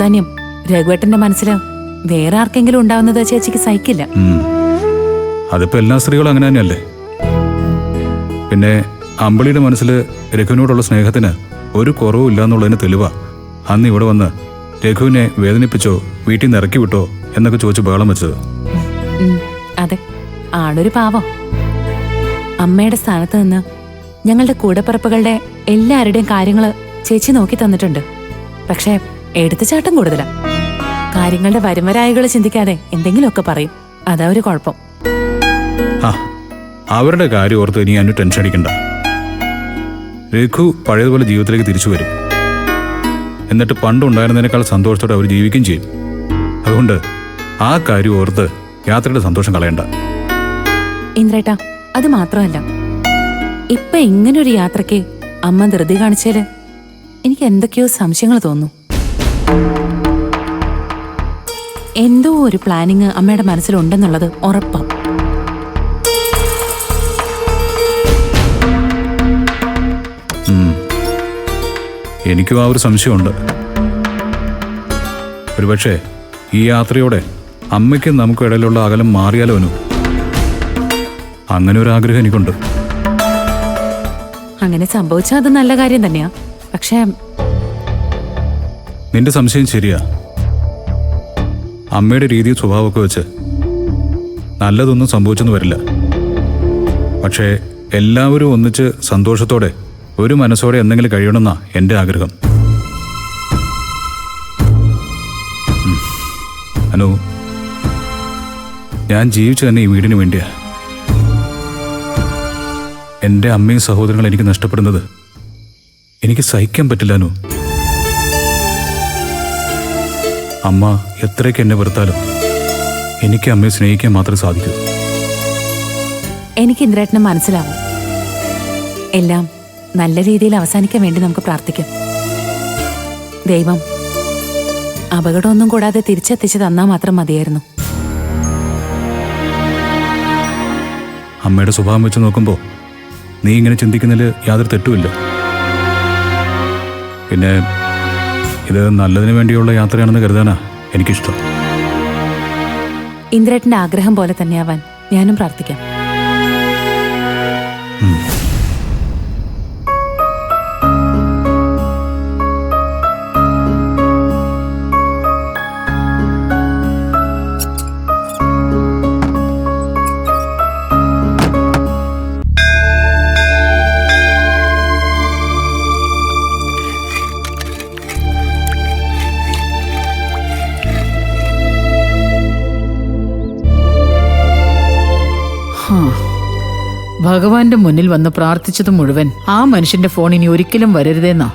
പ്രാധാന്യം രഘുവേട്ടന്റെ മനസ്സില് വേറെ ആർക്കെങ്കിലും ഉണ്ടാവുന്നത് ചേച്ചിക്ക് സഹിക്കില്ല. അതിപ്പോ എല്ലാ സ്ത്രീകളും അങ്ങനെ തന്നെയല്ലേ. പിന്നെ അമ്പിളിയുടെ മനസ്സിൽ രഘുവിനോടുള്ള സ്നേഹത്തിന് ഒരു കുറവും ഇല്ലാന്നുള്ളതിന് തെളിവാ അന്ന് ഇവിടെ വന്ന് രഘുവിനെ വേദനിപ്പിച്ചോ വീട്ടിൽ നിന്ന് ഇറക്കി വിട്ടോ എന്നൊക്കെ ചോദിച്ച് ബഹളം വെച്ചത്. അതെ, ആളൊരു പാവം. അമ്മയുടെ സ്ഥാനത്ത് നിന്ന് ഞങ്ങളുടെ കൂടപ്പിറപ്പുകളുടെ എല്ലാവരുടെയും കാര്യങ്ങള് ചേച്ചി നോക്കി തന്നിട്ടുണ്ട്. പക്ഷെ എടുത്തുചാട്ടം കൂടുതലാ. കാര്യങ്ങളുടെ വരുമരായികള് ചിന്തിക്കാതെ എന്തെങ്കിലുമൊക്കെ പറയും. അതാ ഒരു കുഴപ്പം. അവരുടെ കാര്യം ഓർത്ത് ഇനി അന്നു ടെൻഷൻ അടിക്കണ്ട. രഘു പഴയതുപോലെ ജീവിതത്തിലേക്ക് തിരിച്ചു വരും. എന്നിട്ട് പണ്ടുണ്ടായിരുന്നതിനേക്കാൾ സന്തോഷത്തോടെ അവർ ജീവിക്കുകയും ചെയ്യും. അതുകൊണ്ട് ആ കാര്യം ഓർത്ത് യാത്രയുടെ സന്തോഷം കളയണ്ട. ഇന്ദ്രേട്ടാ, അത് മാത്രമല്ല, ഇപ്പൊ ഇങ്ങനൊരു യാത്രയ്ക്ക് അമ്മ ധൃതി കാണിച്ചാല് എനിക്ക് എന്തൊക്കെയോ സംശയങ്ങൾ തോന്നുന്നു. എന്തോ ഒരു പ്ലാനിങ് അമ്മയുടെ മനസ്സിലുണ്ടെന്നുള്ളത് ഉറപ്പാ. എനിക്കും ആ ഒരു സംശയമുണ്ട്. ഒരുപക്ഷെ ഈ യാത്രയോടെ അമ്മയ്ക്കും നമുക്കും ഇടയിലുള്ള അകലം മാറിയാലോ? അങ്ങനെ ഒരു ആഗ്രഹം എനിക്കുണ്ട്. അങ്ങനെ സംഭവിച്ചാൽ അത് നല്ല കാര്യം തന്നെയാ. പക്ഷേ നിന്റെ സംശയം ശരിയാ. അമ്മയുടെ രീതിയും സ്വഭാവമൊക്കെ വെച്ച് നല്ലതൊന്നും സംഭവിച്ചെന്ന് വരില്ല. പക്ഷേ എല്ലാവരും ഒന്നിച്ച് സന്തോഷത്തോടെ ഒരു മനസ്സോടെ എന്തെങ്കിലും കഴിയണമെന്നാ എൻ്റെ ആഗ്രഹം. അനു, ഞാൻ ജീവിച്ചു തന്നെ ഈ വീടിന് വേണ്ടിയാ. എൻ്റെ അമ്മയും സഹോദരങ്ങളും എനിക്ക് നഷ്ടപ്പെടുന്നത് എനിക്ക് സഹിക്കാൻ പറ്റില്ല അനു. അമ്മ എത്രയൊക്കെ എന്നെ വെറുത്താലും എനിക്ക് അമ്മയെ സ്നേഹിക്കാൻ മാത്രമേ സാധിക്കൂ. എനിക്ക് ഇന്ദ്രേട്ടനെ മനസ്സിലാവും. എല്ലാം നല്ല രീതിയിൽ അവസാനിക്കാൻ വേണ്ടി നമുക്ക് പ്രാർത്ഥിക്കാം. ദൈവം അപകടമൊന്നും കൂടാതെ തിരിച്ചെത്തിച്ച് തന്നാൽ മാത്രം മതിയായിരുന്നു. അമ്മയുടെ സ്വഭാവം വെച്ച് നോക്കുമ്പോൾ നീ ഇങ്ങനെ ചിന്തിക്കുന്നതിൽ യാതൊരു തെറ്റുമില്ല. പിന്നെ ഇത് നല്ലതിന് വേണ്ടിയുള്ള യാത്രയാണെന്ന് കരുതാനാ എനിക്കിഷ്ടം. ഇന്ദ്രേട്ടന്റെ ആഗ്രഹം പോലെ തന്നെയാവാൻ ഞാനും പ്രാർത്ഥിക്കാം. ഭഗവാന്റെ മുന്നിൽ വന്ന് പ്രാർത്ഥിച്ചത് മുഴുവൻ ആ മനുഷ്യന്റെ ഫോൺ ഇനി ഒരിക്കലും വരരുതെന്നാ.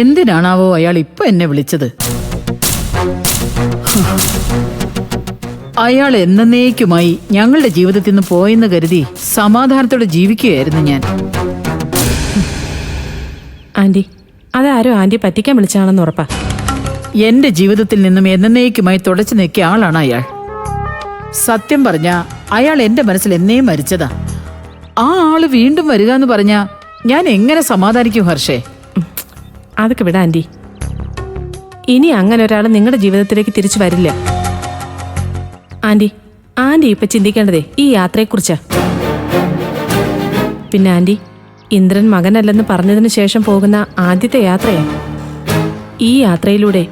എന്തിനാണാവോ അയാൾ ഇപ്പൊ എന്നെ വിളിച്ചത്? അയാൾ എന്നേക്കുമായി ഞങ്ങളുടെ ജീവിതത്തിൽ നിന്ന് പോയെന്ന് കരുതി സമാധാനത്തോടെ ജീവിക്കുകയായിരുന്നു ഞാൻ. ആന്റി, അതാരോ ആന്റി പറ്റിക്കാൻ വിളിച്ചാണെന്ന് ഉറപ്പാ. എന്റെ ജീവിതത്തിൽ നിന്നും എന്നേക്കുമായി തുടച്ചു നീക്കിയ ആളാണ് അയാൾ. സത്യം പറഞ്ഞ അയാൾ എന്റെ മനസ്സിൽ എന്നേ മരിച്ചതാ. ആ ആള് വീണ്ടും വരിക എന്ന് പറഞ്ഞാ ഞാൻ എങ്ങനെ സമാധാനിക്കും ഹർഷേ? അതൊക്കെ വിടാ ആന്റി. ഇനി അങ്ങനെ ഒരാൾ നിങ്ങളുടെ ജീവിതത്തിലേക്ക് തിരിച്ചു വരില്ല. ആന്റി ഇപ്പൊ ചിന്തിക്കേണ്ടതേ ഈ യാത്രയെക്കുറിച്ചാ. പിന്നെ ആന്റി, ഇന്ദ്രൻ മകനല്ലെന്ന് പറഞ്ഞതിന് ശേഷം പോകുന്ന ആദ്യത്തെ യാത്രയാ. ഈ യാത്രയിലൂടെ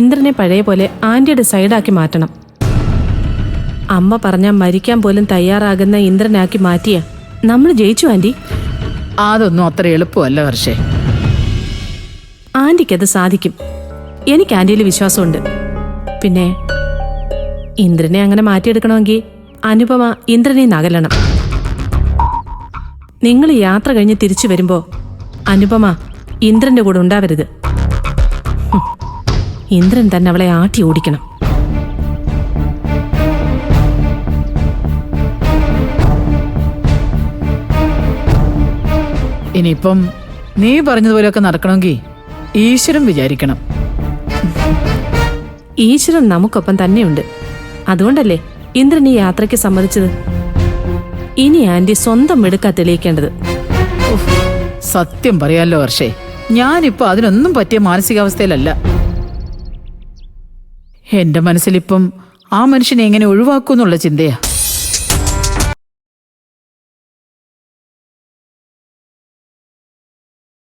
ഇന്ദ്രനെ പഴയ പോലെ ആന്റിയുടെ സൈഡാക്കി മാറ്റണം. അമ്മ പറഞ്ഞാൽ മരിക്കാൻ പോലും തയ്യാറാകുന്ന ഇന്ദ്രനാക്കി മാറ്റിയ നമ്മൾ ജയിച്ചു ആന്റി. അതൊന്നും അത്ര എളുപ്പമല്ല ഹർഷേ. ആന്റിക്കത് സാധിക്കും. എനിക്ക് ആന്റിയിൽ വിശ്വാസമുണ്ട്. പിന്നെ ഇന്ദ്രനെ അങ്ങനെ മാറ്റിയെടുക്കണമെങ്കിൽ അനുപമ ഇന്ദ്രനെ നകലണം. നിങ്ങൾ യാത്ര കഴിഞ്ഞ് തിരിച്ചു വരുമ്പോ അനുപമ ഇന്ദ്രന്റെ കൂടെ ഉണ്ടാവരുത്. ഇന്ദ്രൻ തന്നെ അവളെ ആട്ടി ഓടിക്കണം. ഇനിയിപ്പം നീ പറഞ്ഞതുപോലെയൊക്കെ നടക്കണമെങ്കിൽ ഈശ്വരൻ വിചാരിക്കണം. ഈശ്വരൻ നമുക്കൊപ്പം തന്നെയുണ്ട്. അതുകൊണ്ടല്ലേ ഇന്ദ്രൻ ഈ യാത്രയ്ക്ക് സമ്മതിച്ചത്. ഇനി ആന്റി സ്വന്തം മിടുക്കാ തെളിയിക്കേണ്ടത്. സത്യം പറയാലോ ഹർഷേ, ഞാനിപ്പോ അതിനൊന്നും പറ്റിയ മാനസികാവസ്ഥയിലല്ല. എന്റെ മനസ്സിലിപ്പം ആ മനുഷ്യനെ എങ്ങനെ ഒഴിവാക്കൂന്നുള്ള ചിന്തയാ.